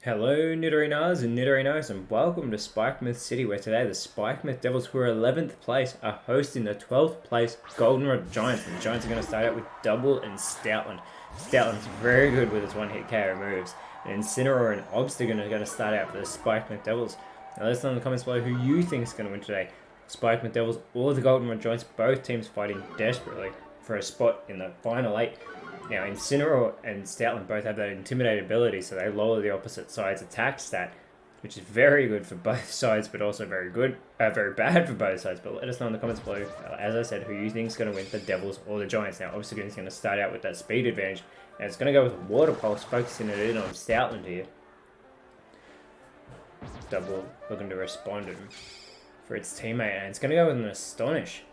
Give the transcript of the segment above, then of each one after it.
Hello Nidorinas and Nidorinos, and welcome to Spikemuth City, where today the Spikemuth Devils, who are 11th place, are hosting the 12th place Goldenrod Giants. And the Giants are going to start out with Double and Stoutland. Stoutland's very good with his one-hit KO moves, and Incineroar and Obstagoon are going to start out for the Spikemuth Devils. Now let us know in the comments below who you think is going to win today. Spikemuth Devils or the Goldenrod Giants, both teams fighting desperately for a spot in the final 8. Now, Incineroar and Stoutland both have that Intimidate ability, so they lower the opposite side's attack stat, which is very good for both sides, but also very bad for both sides. But let us know in the comments below, as I said, who you think is going to win, the Devils or the Giants. Now, obviously, is going to start out with that speed advantage, and it's going to go with a Water Pulse, focusing it in on Stoutland here. Double looking to respond for its teammate, and it's going to go with an Astonish.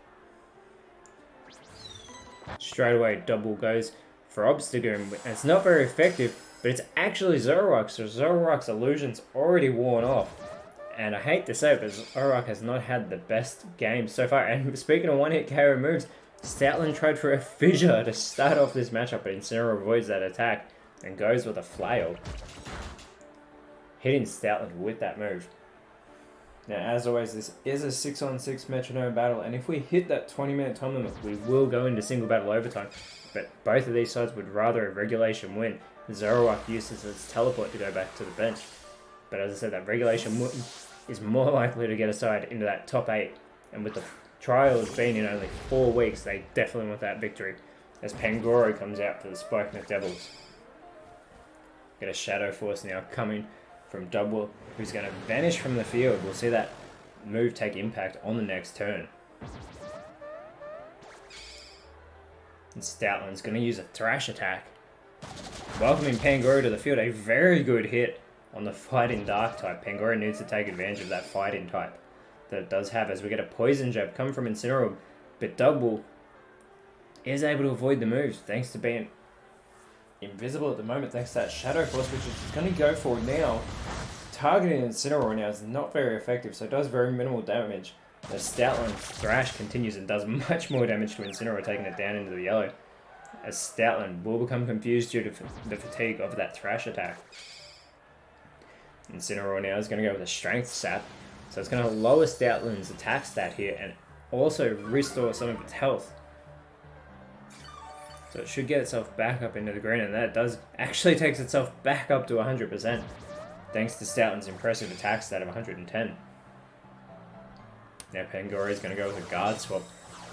Straight away, Double goes for Obstagoon. It's not very effective, but it's actually Zoroark, so Zoroark's illusion's already worn off. And I hate to say it, but Zoroark has not had the best game so far. And speaking of one-hit KO moves, Stoutland tried for a Fissure to start off this matchup, but Incineroar avoids that attack and goes with a Flail, hitting Stoutland with that move. Now, as always, this is a 6-on-6 Metronome battle, and if we hit that 20-minute time limit, we will go into single battle overtime. But both of these sides would rather a regulation win. Zoroark uses its teleport to go back to the bench. But as I said, that regulation win is more likely to get a side into that top 8. And with the trials being in only 4 weeks, they definitely want that victory. As Pangoro comes out for the Spikemuth Devils. Get a Shadow Force now coming from Double, who's going to vanish from the field. We'll see that move take impact on the next turn. And Stoutland's going to use a Thrash attack, welcoming Pangoro to the field. A very good hit on the Fighting Dark type. Pangoro needs to take advantage of that Fighting type that it does have, as we get a Poison Jab come from Incineroar, but Double is able to avoid the moves thanks to being invisible at the moment, thanks to that Shadow Force, which is going to go for now. Targeting Incineroar now is not very effective, so it does very minimal damage. The Stoutland Thrash continues and does much more damage to Incineroar, taking it down into the yellow, as Stoutland will become confused due to the fatigue of that Thrash attack. Incineroar now is going to go with a Strength Sap, so it's going to lower Stoutland's attack stat here and also restore some of its health. So it should get itself back up into the green, and that does actually takes itself back up to 100%, thanks to Stoutland's impressive attack stat of 110. Now Pangoro is going to go with a guard swap,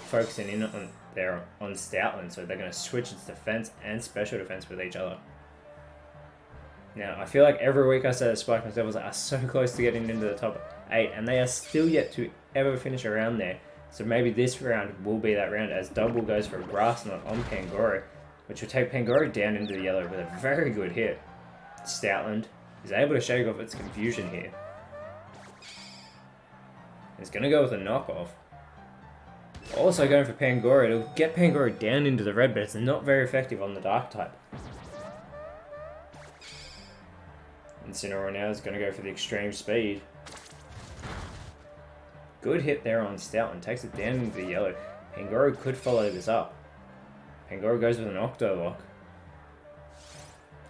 focusing in on Stoutland, so they're going to switch its defense and special defense with each other. Now I feel like every week I say the Spikemuth Devils are so close to getting into the top 8, and they are still yet to ever finish around there. So maybe this round will be that round, as Double goes for a Grass Knot on Pangoro, which will take Pangoro down into the yellow with a very good hit. Stoutland is able to shake off its confusion here. It's going to go with a knockoff. Also going for Pangoro. It'll get Pangoro down into the red, but it's not very effective on the dark type. Incineroar now is going to go for the extreme speed. Good hit there on Stoutland. Takes it down into the yellow. Pangoro could follow this up. Pangoro goes with an Octolock,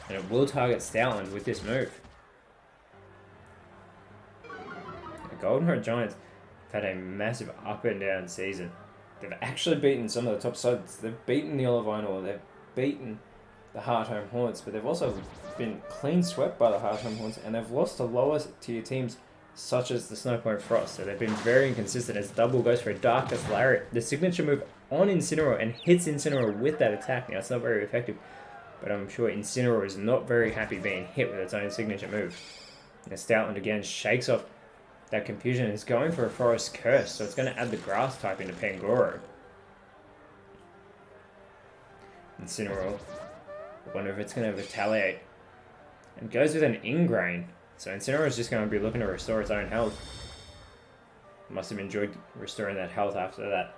and it will target Stoutland with this move. The Goldenrod Giants had a massive up and down season. They've actually beaten some of the top sides. They've beaten the Olivine, they've beaten the Hearthome Haunts, but they've also been clean swept by the Hearthome Haunts, and they've lost to lower tier teams such as the Snowpoint Frost. So they've been very inconsistent, as Double goes for a Darkest Lariat, the signature move on Incineroar, and hits Incineroar with that attack. Now it's not very effective, but I'm sure Incineroar is not very happy being hit with its own signature move. Now Stoutland again shakes off that confusion and is going for a Forest Curse, so it's going to add the Grass type into Pangoro. Incineroar, I wonder if it's going to retaliate, and goes with an Ingrain. So Incineroar is just going to be looking to restore its own health. Must have enjoyed restoring that health after that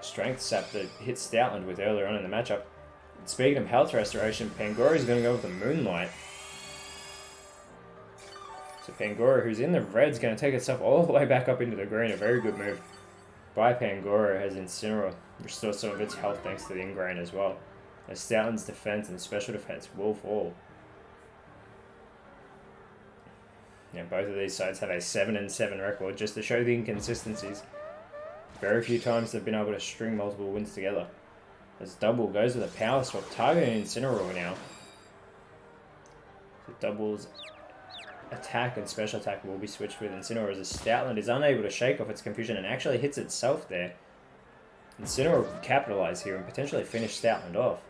Strength Sap that hit Stoutland with earlier on in the matchup. And speaking of health restoration, Pangoro is going to go with the Moonlight. So Pangoro, who's in the red, is going to take itself all the way back up into the green. A very good move by Pangoro, as Incineroar restores some of its health thanks to the Ingrain as well. As Stoutland's defense and special defense will fall. Both of these sides have a 7-7 record, just to show the inconsistencies. Very few times they've been able to string multiple wins together. As Double goes with a power swap, targeting Incineroar now. So Double's attack and special attack will be switched with Incineroar, as Stoutland is unable to shake off its confusion and actually hits itself there. Incineroar can capitalize here and potentially finish Stoutland off.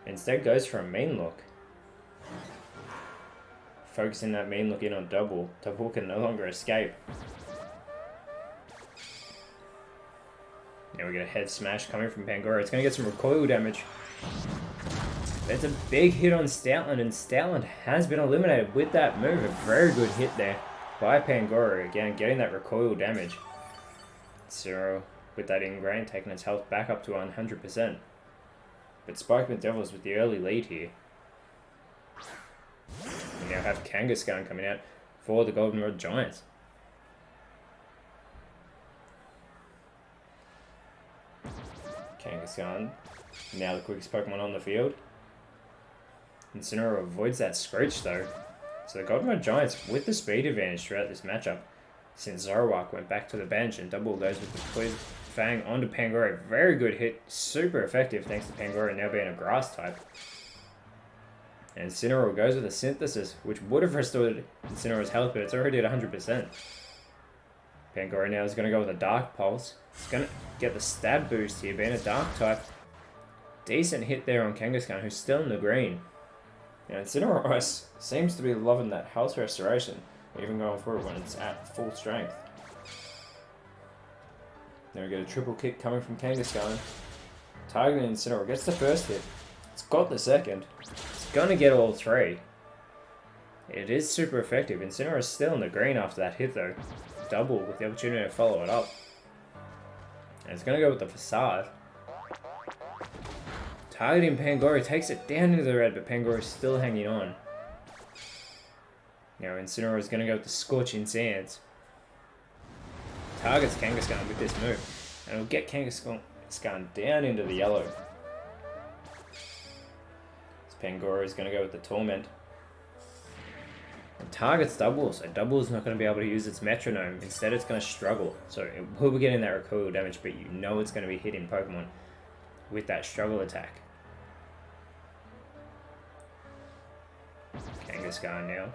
Instead goes for a mean look. Focusing that mean look in on Double. Double can no longer escape. Now we get a head smash coming from Pangoro. It's going to get some recoil damage. It's a big hit on Stoutland, and Stoutland has been eliminated with that move. A very good hit there by Pangoro. Again, getting that recoil damage. Zero with that ingrain, taking its health back up to 100%. But Spikemuth Devils with the early lead here. We now have Kangaskhan coming out for the Goldenrod Giants. Kangaskhan, now the quickest Pokemon on the field. Incineroar avoids that Screech though. So the Goldenrod Giants with the speed advantage throughout this matchup. Since Zoroark went back to the bench and Double goes with the Poison Fang onto Pangoro. Very good hit, super effective thanks to Pangoro now being a grass type. And Incineroar goes with a Synthesis, which would have restored Incineroar's health, but it's already at 100%. Pangoro now is going to go with a Dark Pulse. It's going to get the stab boost here, being a Dark type. Decent hit there on Kangaskhan, who's still in the green. Now Incineroar seems to be loving that health restoration, even going for it when it's at full strength. Then we get a triple kick coming from Kangaskhan. Targeting Incineroar, gets the first hit. It's got the second. It's going to get all three. It is super effective. Incineroar is still in the green after that hit though. Double with the opportunity to follow it up. And it's going to go with the Facade. Targeting Pangoro, takes it down into the red, but Pangoro is still hanging on. Now Incineroar is going to go with the Scorching Sands. Targets Kangaskhan with this move. And it'll get Kangaskhan down into the yellow. Pangoro is going to go with the Torment. And targets Double, so Double is not going to be able to use its Metronome. Instead it's going to struggle. So it will be getting that recoil damage, but you know it's going to be hitting Pokemon with that struggle attack. Kangaskhan now.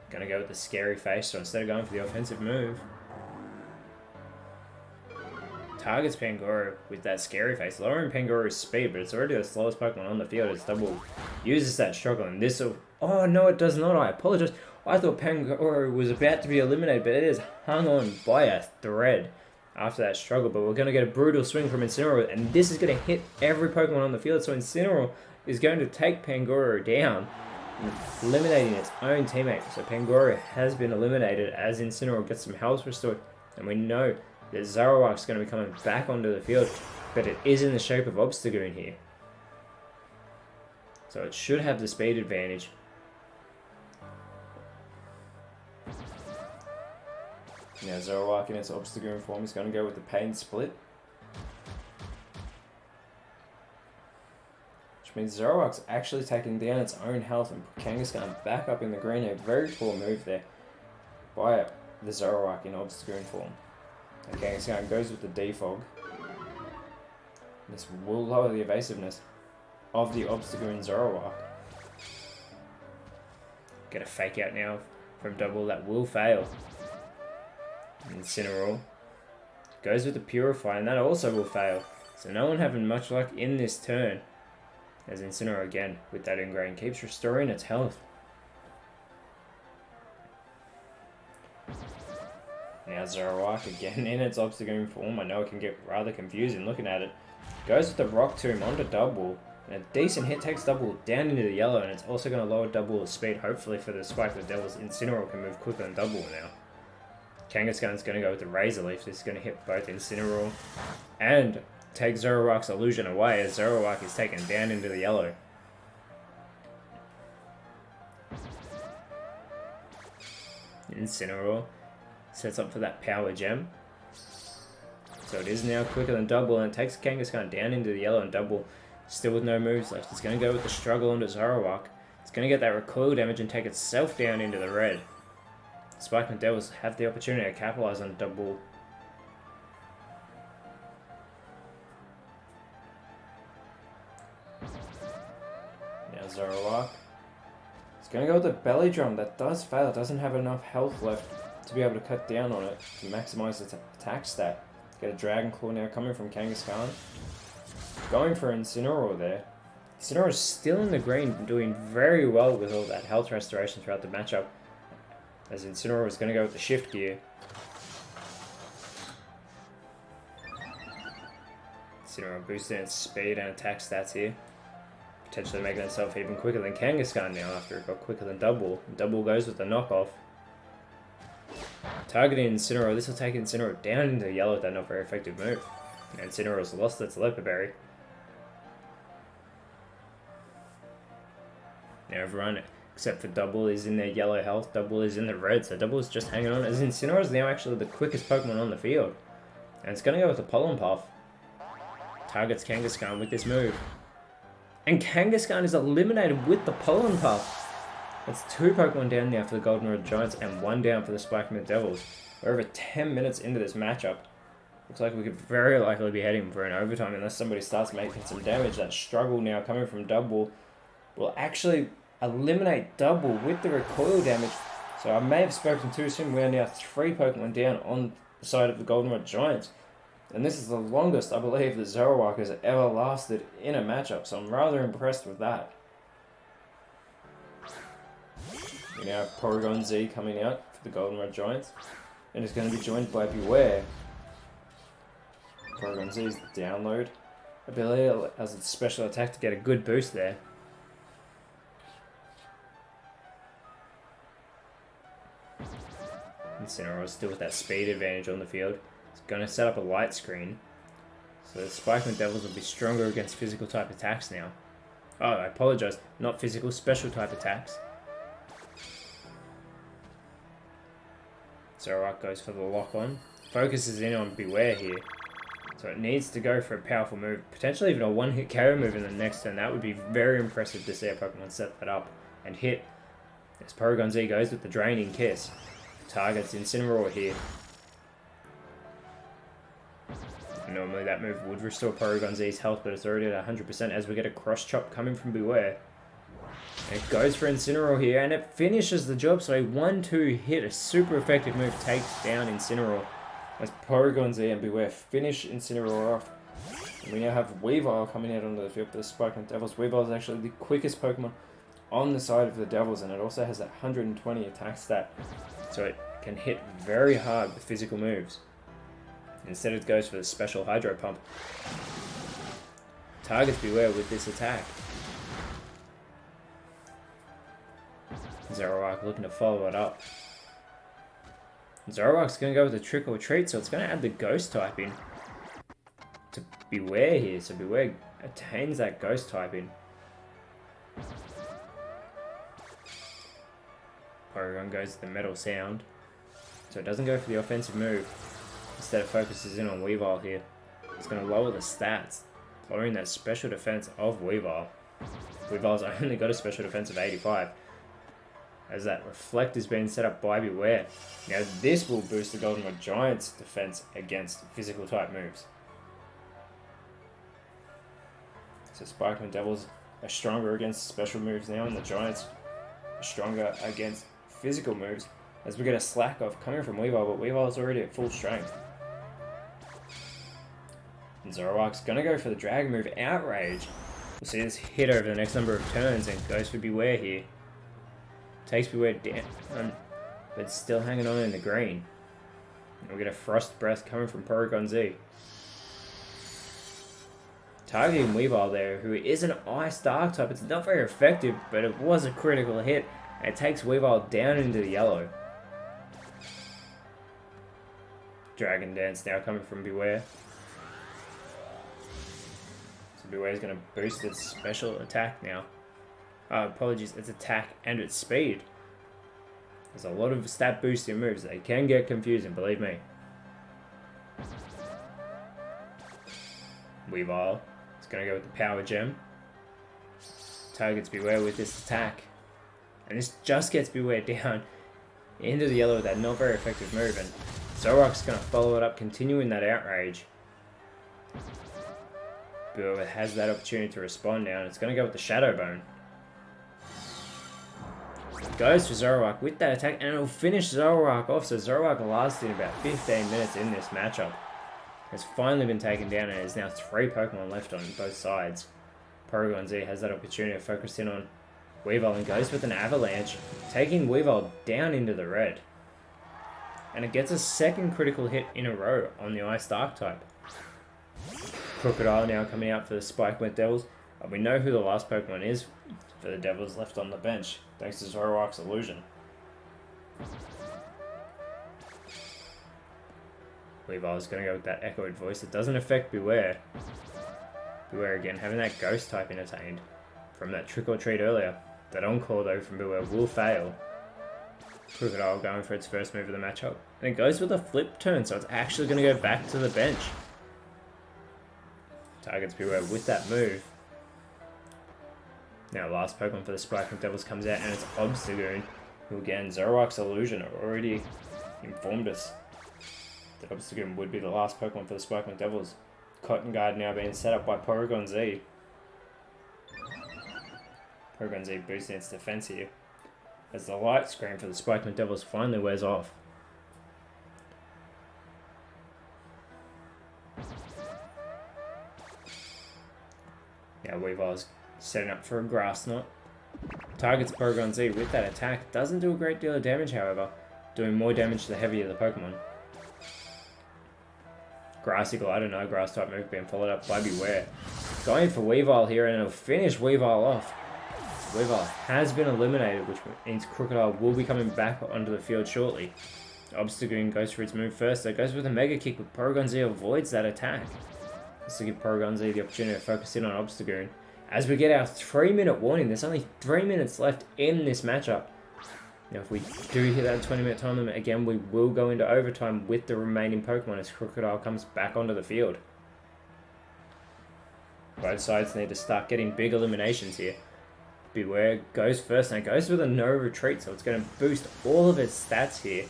Going to go with the Scary Face, so instead of going for the offensive move, targets Pangoro with that Scary Face, lowering Pangoro's speed, but it's already the slowest Pokemon on the field as Double uses that struggle, and this will... Oh no, it does not, I apologize. I thought Pangoro was about to be eliminated, but it is hung on by a thread after that struggle, but we're going to get a brutal swing from Incineroar, and this is going to hit every Pokemon on the field, so Incineroar is going to take Pangoro down, eliminating its own teammate. So Pangoro has been eliminated as Incineroar gets some health restored, and we know that Zoroark is going to be coming back onto the field, but it is in the shape of Obstagoon here. So it should have the speed advantage. Now Zoroark in its Obstagoon form is going to go with the Pain Split. Which means Zoroark's actually taking down its own health and put Kangaskhan back up in the green. A very poor move there by the Zoroark in Obstagoon form. And Kangaskhan goes with the Defog. This will lower the evasiveness of the Obstagoon Zoroark. Get a fake out now from Double, that will fail. Incineroar goes with the Purify, and that also will fail. So no one having much luck in this turn. As Incineroar again with that ingrain keeps restoring its health. Now Zoroark again in its Obstagoon form. I know it can get rather confusing looking at it. Goes with the Rock Tomb onto Double. And a decent hit takes Double down into the yellow, and it's also going to lower Double's speed, hopefully for the Spikemuth Devils. Incineroar can move quicker than Double now. Kangaskhan's going to go with the Razor Leaf. This is going to hit both Incineroar and take Zoroark's illusion away, as Zoroark is taken down into the yellow. Incineroar sets up for that Power Gem. So it is now quicker than Double, and it takes Kangaskhan down into the yellow, and Double still with no moves left. It's going to go with the struggle onto Zoroark. It's going to get that recoil damage and take itself down into the red. Spikemuth Devils have the opportunity to capitalize on double. Now Zoroark. It's going to go with the belly drum. That does fail. It doesn't have enough health left to be able to cut down on it to maximize its attack stat. Get a Dragon Claw now coming from Kangaskhan. Going for Incineroar there. Incineroar is still in the green, doing very well with all that health restoration throughout the matchup. As Incineroar is going to go with the shift gear. Incineroar boosting its speed and attack stats here. Potentially making itself even quicker than Kangaskhan now after it got quicker than Double. Double goes with the knockoff. Targeting Incineroar, this will take Incineroar down into yellow with that not very effective move. And Incineroar's lost its Leper Berry. Now everyone, except for Double, is in their yellow health. Double is in the red, so Double is just hanging on. As Incineroar is now actually the quickest Pokemon on the field. And it's going to go with the Pollen Puff. Targets Kangaskhan with this move. And Kangaskhan is eliminated with the Pollen Puff. That's 2 Pokemon down now for the Goldenrod Giants and 1 down for the Spikemuth Devils. We're over 10 minutes into this matchup. Looks like we could very likely be heading for an overtime unless somebody starts making some damage. That struggle now coming from Double will actually eliminate Double with the recoil damage. So I may have spoken too soon. We are now 3 Pokemon down on the side of the Goldenrod Giants. And this is the longest I believe the Zoroark has ever lasted in a matchup. So I'm rather impressed with that. We now have Porygon Z coming out for the Goldenrod Giants. And it's going to be joined by Beware. Porygon Z's download ability as its special attack to get a good boost there. Incineroar still with that speed advantage on the field. It's going to set up a light screen. So the Spikemuth Devils will be stronger against physical type attacks now. Oh, I apologize. Not physical, special type attacks. Zoroark goes for the lock on. Focuses in on Beware here. So it needs to go for a powerful move. Potentially even a one-hit KO move in the next turn. That would be very impressive to see a Pokemon set that up and hit. As Porygon Z goes with the Draining Kiss. Targets Incineroar here. Normally that move would restore Porygon Z's health, but it's already at 100% as we get a cross chop coming from Beware. And it goes for Incineroar here, and it finishes the job. So a 1-2 hit, a super effective move, takes down Incineroar. As Porygon Z and Beware finish Incineroar off. And we now have Weavile coming out onto the field for the Spikemuth Devils. Weavile is actually the quickest Pokemon on the side of the Devils, and it also has that 120 attack stat. So it can hit very hard with physical moves. Instead it goes for the special Hydro Pump. Targets Beware with this attack. Zoroark looking to follow it up. Zoroark's going to go with the Trick or Treat, so it's going to add the Ghost type in to Beware here. So Beware attains that Ghost type in. Porygon goes to the Metal Sound. So it doesn't go for the offensive move. Instead it focuses in on Weavile here. It's going to lower the stats, lowering that special defense of Weavile. Weavile's only got a special defense of 85. As that Reflect is being set up by Beware. Now this will boost the Goldenrod Giants' defense against physical type moves. So Spikemuth Devils are stronger against special moves now, and the Giants are stronger against physical moves. As we get a slack off coming from Weavile, but Weavile's already at full strength. And Zoroark's going to go for the Dragon move, Outrage. We'll see this hit over the next number of turns and goes for Beware here. Takes Beware down, but still hanging on in the green. And we'll get a Frost Breath coming from Porygon Z. Targeting Weavile there, who is an Ice Dark type. It's not very effective, but it was a critical hit. And it takes Weavile down into the yellow. Dragon Dance now coming from Beware. So Beware's going to boost its special attack now. Apologies, its attack and its speed. There's a lot of stat boosting moves. They can get confusing, believe me. Weavile is going to go with the Power Gem. Targets Beware with this attack. And this just gets Beware down into the yellow with that not very effective move. And Zoroark's going to follow it up, continuing that outrage. Beware has that opportunity to respond now, and it's going to go with the Shadow Bone. Goes for Zoroark with that attack, and it'll finish Zoroark off. So Zoroark lasting about 15 minutes in this matchup. Has finally been taken down, and there's now 3 Pokemon left on both sides. Porygon Z has that opportunity to focus in on Weavile and goes with an Avalanche, taking Weavile down into the red. And it gets a second critical hit in a row on the Ice Dark type. Crocodile now coming out for the Spikemuth Devils. We know who the last Pokemon is for the Devils left on the bench, thanks to Zoroark's illusion. Weavile's going to go with that echoed voice. It doesn't affect Beware. Beware again, having that Ghost type attained from that Trick or Treat earlier. That Encore though from Beware will fail. Crocodile going for its first move of the matchup. And it goes with a flip turn, so it's actually going to go back to the bench. Targets Beware with that move. Now last Pokemon for the Spikemuth Devils comes out, and it's Obstagoon, who again, Zoroark's illusion already informed us that Obstagoon would be the last Pokemon for the Spikemuth Devils. Cotton Guard now being set up by Porygon Z. Porygon Z boosting its defense here, as the light screen for the Spikemuth Devils finally wears off. Now Weavile's setting up for a Grass Knot. Targets Porygon Z with that attack. Doesn't do a great deal of damage, however, doing more damage the heavier the Pokemon. Grassy Glide, no Grass type move being followed up by Beware. Going for Weavile here, and it'll finish Weavile off. Weavile has been eliminated, which means Crocodile will be coming back onto the field shortly. Obstagoon goes for its move first. It goes with a Mega Kick, but Porygon Z avoids that attack. This will give Porygon Z the opportunity to focus in on Obstagoon. As we get our 3-minute warning, there's only 3 minutes left in this matchup. Now if we do hit that 20-minute time limit again, we will go into overtime with the remaining Pokemon as Crocodile comes back onto the field. Both sides need to start getting big eliminations here. Beware goes first, and it goes with a no retreat, so it's going to boost all of its stats here.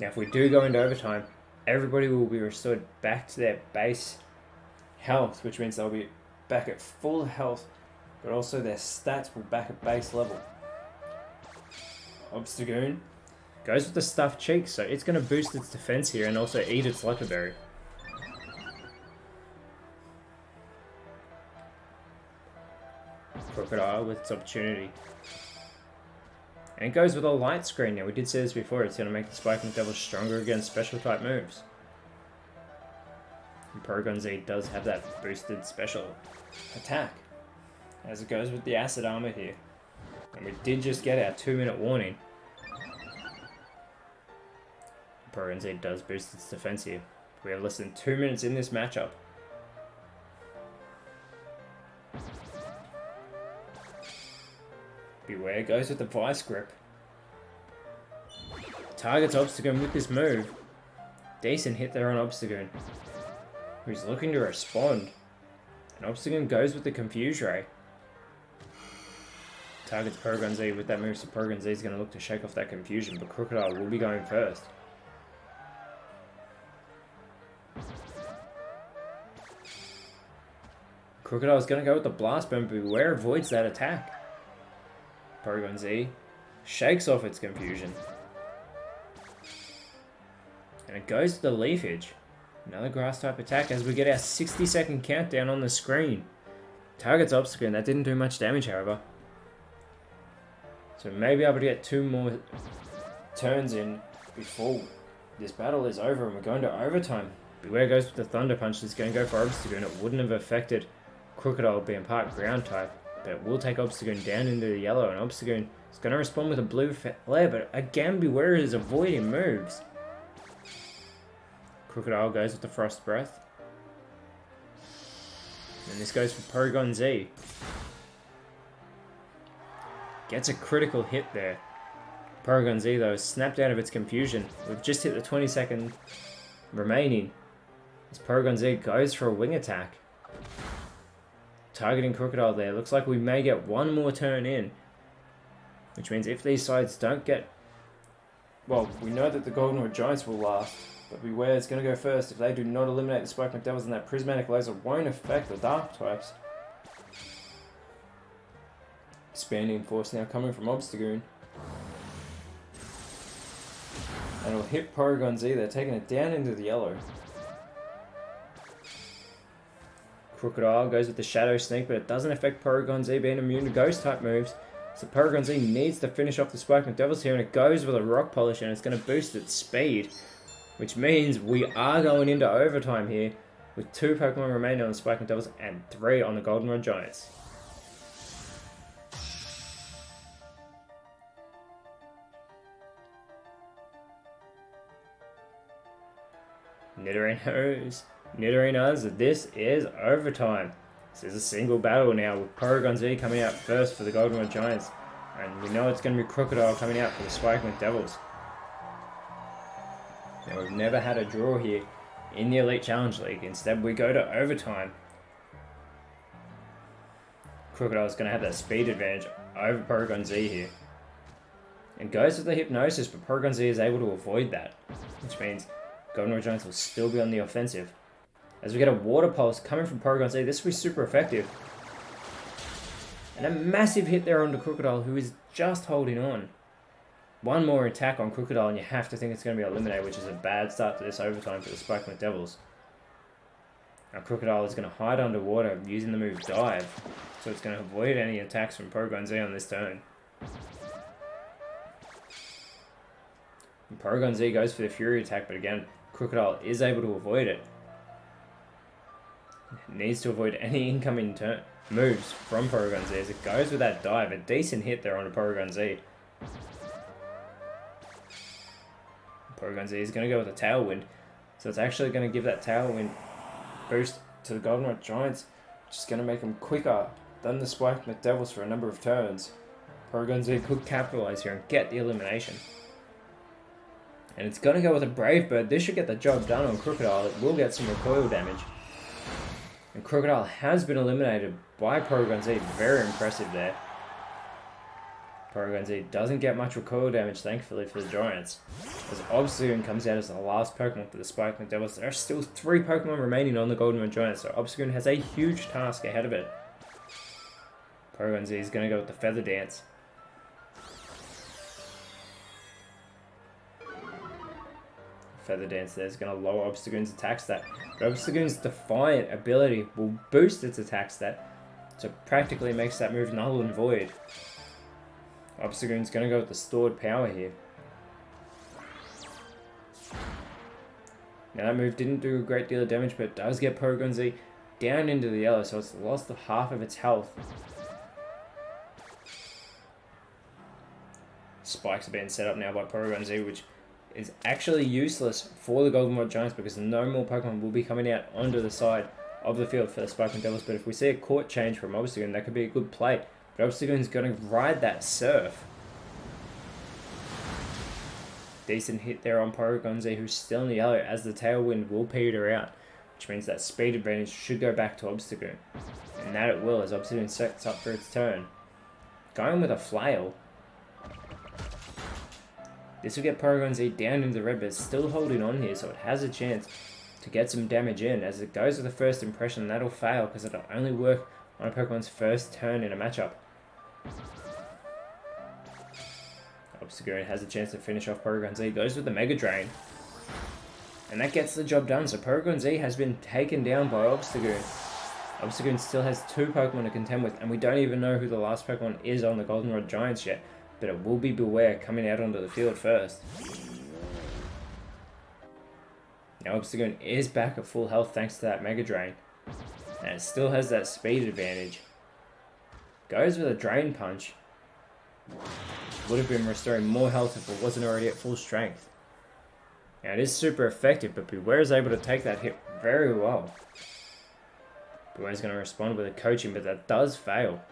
Now if we do go into overtime, everybody will be restored back to their base health, which means they'll be back at full health, but also their stats will back at base level. Obstagoon goes with the Stuffed Cheek, so it's going to boost its defense here and also eat its Leper Berry. Crocodile with its opportunity. And it goes with a Light Screen. Now we did say this before, it's going to make the Spikemuth Devils stronger against special type moves. And Porygon Z does have that boosted special attack, as it goes with the Acid Armor here. And we did just get our 2-minute warning. Porygon Z does boost its defense here. We have less than 2 minutes in this matchup. Beware goes with the Vice Grip. Targets Obstagoon with this move. Decent hit there on Obstagoon, who's looking to respond. And Obstagoon goes with the Confuse Ray. Targets Porygon Z with that move, so Porygon Z is going to look to shake off that confusion, but Crocodile will be going first. Crocodile is going to go with the Blast Burn, but Beware avoids that attack. Porygon Z shakes off its confusion. And it goes to the Leafage. Another Grass type attack as we get our 60-second countdown on the screen. Targets Obstagoon. That didn't do much damage, however. So maybe able to get 2 more turns in before this battle is over and we're going to overtime. Beware goes with the Thunder Punch. That's going to go for Obstagoon. It wouldn't have affected Crocodile being part ground type, but it will take Obstagoon down into the yellow, and Obstagoon is going to respond with a blue flare, but again Beware is avoiding moves. Crocodile goes with the Frost Breath. And this goes for Porygon Z. Gets a critical hit there. Porygon Z though is snapped out of its confusion. We've just hit the 20-second remaining. As Porygon Z goes for a wing attack. Targeting Crocodile there. Looks like we may get one more turn in. Which means if these sides don't get... Well, we know that the Goldenrod Giants will last, but beware, it's going to go first. If they do not eliminate the Spikemuth Devils, then that Prismatic Laser won't affect the Dark types. Expanding Force now coming from Obstagoon. And it'll hit Porygon Z, they're taking it down into the yellow. Crocodile goes with the Shadow Sneak, but it doesn't affect Porygon Z being immune to Ghost type moves. So Porygon Z needs to finish off the Spikemuth Devils here, and it goes with a Rock Polish, and it's going to boost its speed. Which means we are going into overtime here, with 2 Pokemon remaining on the Spikemuth Devils and 3 on the Goldenrod Giants. Nidorinos, this is overtime. This is a single battle now with Porygon Z coming out first for the Goldenrod Giants. And we know it's going to be Crocodile coming out for the Spikemuth Devils. Now we've never had a draw here in the Elite Challenge League. Instead we go to overtime. Crocodile's going to have that speed advantage over Porygon Z here. And goes with the Hypnosis, but Porygon Z is able to avoid that. Which means Goldenrod Giants will still be on the offensive. As we get a Water Pulse coming from Porygon Z, this will be super effective. And a massive hit there onto Crocodile, who is just holding on. One more attack on Crocodile and you have to think it's going to be eliminated, which is a bad start to this overtime for the Spikemuth Devils. Now Crocodile is going to hide underwater using the move Dive, so it's going to avoid any attacks from Porygon Z on this turn. And Porygon Z goes for the Fury attack, but again, Crocodile is able to avoid it. It needs to avoid any incoming moves from Porygon Z as it goes with that Dive. A decent hit there on a Porygon Z. Porygon Z is going to go with a Tailwind, so it's actually going to give that Tailwind boost to the Goldenrod Giants, which is going to make them quicker than the Spikemuth Devils for a number of turns. Porygon Z could capitalize here and get the elimination. And it's going to go with a Brave Bird. This should get the job done on Crocodile. It will get some recoil damage. And Crocodile has been eliminated by Porygon Z. Very impressive there. Porygon Z doesn't get much recoil damage, thankfully, for the Giants. As Obstagoon comes out as the last Pokemon for the Spikemuth Devils, there are still 3 Pokemon remaining on the Goldenrod Giants, so Obstagoon has a huge task ahead of it. Porygon Z is going to go with the Feather Dance. Feather Dance there is going to lower Obstagoon's attack stat. But Obstagoon's Defiant ability will boost its attack stat, so it practically makes that move null and void. Obstagoon's going to go with the Stored Power here. Now that move didn't do a great deal of damage, but it does get Porygon Z down into the yellow, so it's lost half of its health. Spikes are being set up now by Porygon Z, which is actually useless for the Goldenrod Giants because no more Pokemon will be coming out onto the side of the field for the Spikemuth Devils. But if we see a court change from Obstagoon, that could be a good play. But Obstagoon's going to ride that Surf. Decent hit there on Porygon Z, who's still in the yellow, as the Tailwind will peter out, which means that speed advantage should go back to Obstagoon. And that it will, as Obstagoon sets up for its turn. Going with a Flail. This will get Porygon Z down into the red, but it's still holding on here, so it has a chance to get some damage in. As it goes with the First Impression, that'll fail because it'll only work on a Pokemon's first turn in a matchup. Obstagoon has a chance to finish off Porygon Z, goes with the Mega Drain. And that gets the job done, so Porygon Z has been taken down by Obstagoon. Obstagoon still has 2 Pokemon to contend with, and we don't even know who the last Pokemon is on the Goldenrod Giants yet. But it will be Beware coming out onto the field first. Now Obstagoon is back at full health thanks to that Mega Drain. And it still has that speed advantage. Goes with a Drain Punch. Would have been restoring more health if it wasn't already at full strength. Now it is super effective, but Beware is able to take that hit very well. Beware is going to respond with a Coaching, but that does fail.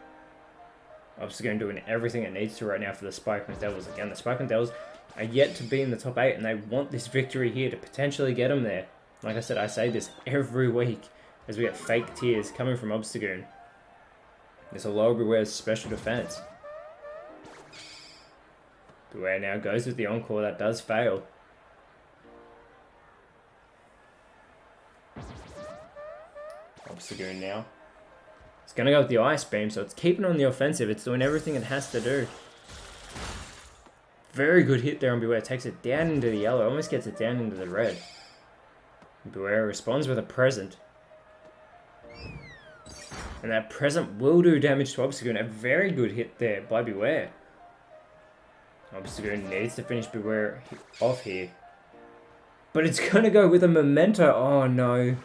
Obstagoon doing everything it needs to right now for the Spikemuth Devils. Again, the Spikemuth Devils are yet to be in the top 8, and they want this victory here to potentially get them there. Like I said, I say this every week as we get fake tears coming from Obstagoon. This will lower Beware's special defense. Beware now goes with the Encore. That does fail. Obstagoon now. It's going to go with the Ice Beam, so it's keeping on the offensive. It's doing everything it has to do. Very good hit there on Beware. Takes it down into the yellow. Almost gets it down into the red. Beware responds with a Present. And that Present will do damage to Obstagoon. A very good hit there by Beware. Obstagoon needs to finish Beware off here. But it's going to go with a Memento. Oh no.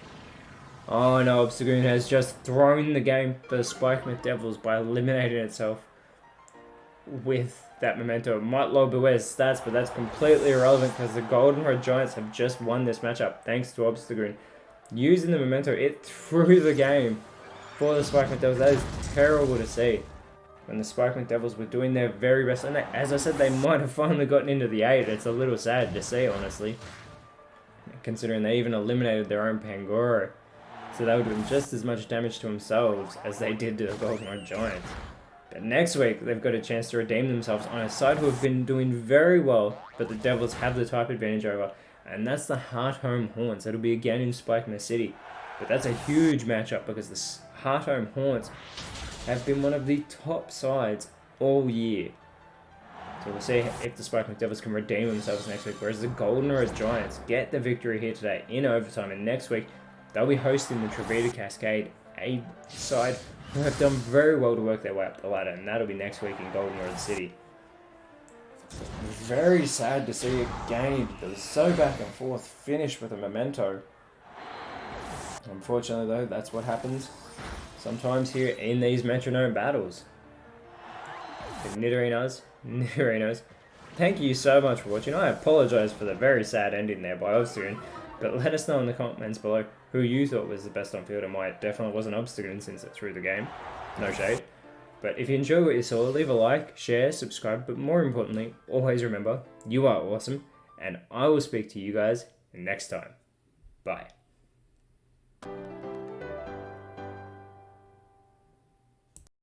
Oh no, Obstagoon has just thrown the game for the Spikemuth Devils by eliminating itself with that Memento. It might lower Beware's stats, but that's completely irrelevant because the Goldenrod Giants have just won this matchup thanks to Obstagoon. Using the Memento, it threw the game for the Spikemuth Devils. That is terrible to see. When the Spikemuth Devils were doing their very best, and as I said, they might have finally gotten into the 8. It's a little sad to see, honestly, considering they even eliminated their own Pangoro. So they would have done just as much damage to themselves as they did to the Goldenrod Giants. But next week, they've got a chance to redeem themselves on a side who have been doing very well, but the Devils have the type advantage over, and that's the Heart Home Haunts. It'll be again in Spikemuth City. But that's a huge matchup because the Heart Home Haunts have been one of the top sides all year. So we'll see if the Spikemuth Devils can redeem themselves next week, whereas the Goldenrod Giants get the victory here today in overtime, and next week they'll be hosting the Trevita Cascade, a side who have done very well to work their way up the ladder, and that'll be next week in Goldenrod City. Very sad to see a game that was so back and forth finish with a Memento. Unfortunately though, that's what happens sometimes here in these Metronome battles. The Nidorinos, thank you so much for watching. I apologise for the very sad ending there by Obstagoon, but let us know in the comments below who you thought was the best on field, and why it definitely wasn't Obstagoon since it threw the game. No shade. But if you enjoyed what you saw, leave a like, share, subscribe, but more importantly, always remember, you are awesome, and I will speak to you guys next time. Bye.